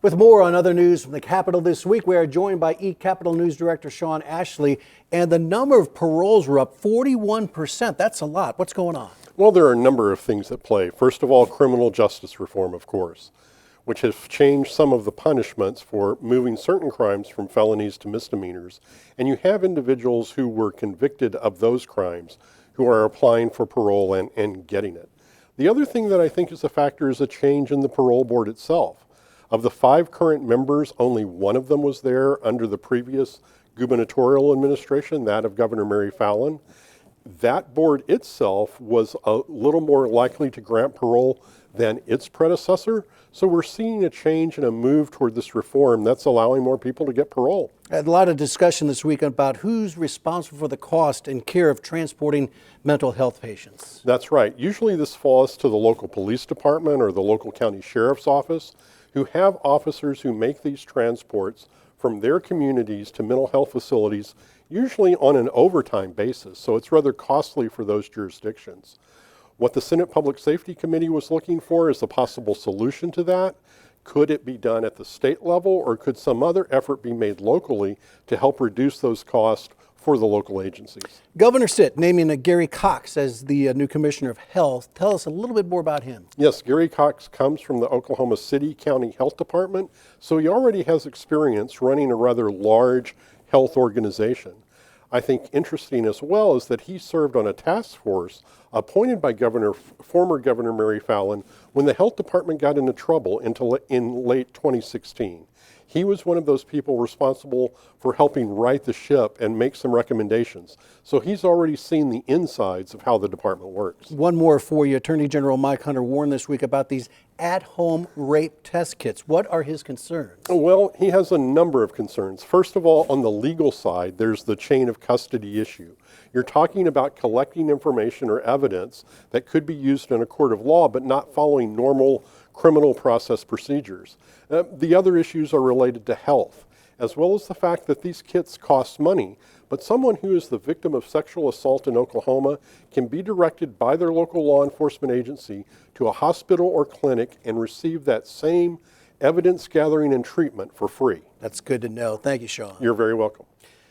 With more on other news from the Capitol this week, we are joined by eCapitol News Director Sean Ashley, and the number of paroles were up 41%. That's a lot. What's going on? Well, there are a number of things at play. First of all, criminal justice reform, of course, which has changed some of the punishments for moving certain crimes from felonies to misdemeanors. And you have individuals who were convicted of those crimes who are applying for parole and getting it. The other thing that I think is a factor is a change in the parole board itself. Of the 5 current members, only one of them was there under the previous gubernatorial administration, that of Governor Mary Fallin. That board itself was a little more likely to grant parole than its predecessor. So we're seeing a change and a move toward this reform that's allowing more people to get parole. A lot of discussion this week about who's responsible for the cost and care of transporting mental health patients. That's right. Usually this falls to the local police department or the local county sheriff's office, who have officers who make these transports from their communities to mental health facilities, usually on an overtime basis. So it's rather costly for those jurisdictions. What the Senate Public Safety Committee was looking for is a possible solution to that. Could it be done at the state level, or could some other effort be made locally to help reduce those costs for the local agencies? Governor Stitt naming Gary Cox as the new Commissioner of Health. Tell us a little bit more about him. Yes, Gary Cox comes from the Oklahoma City County Health Department, so he already has experience running a rather large health organization. I think interesting as well is that he served on a task force appointed by former Governor Mary Fallin when the health department got into trouble in late 2016. He was one of those people responsible for helping right the ship and make some recommendations. So he's already seen the insides of how the department works. One more for you. Attorney General Mike Hunter warned this week about these at-home rape test kits. What are his concerns? Well, he has a number of concerns. First of all, on the legal side, there's the chain of custody issue. You're talking about collecting information or evidence that could be used in a court of law, but not following normal criminal process procedures. The other issues are related to health, as well as the fact that these kits cost money, but someone who is the victim of sexual assault in Oklahoma can be directed by their local law enforcement agency to a hospital or clinic and receive that same evidence gathering and treatment for free. That's good to know. Thank you, Sean. You're very welcome.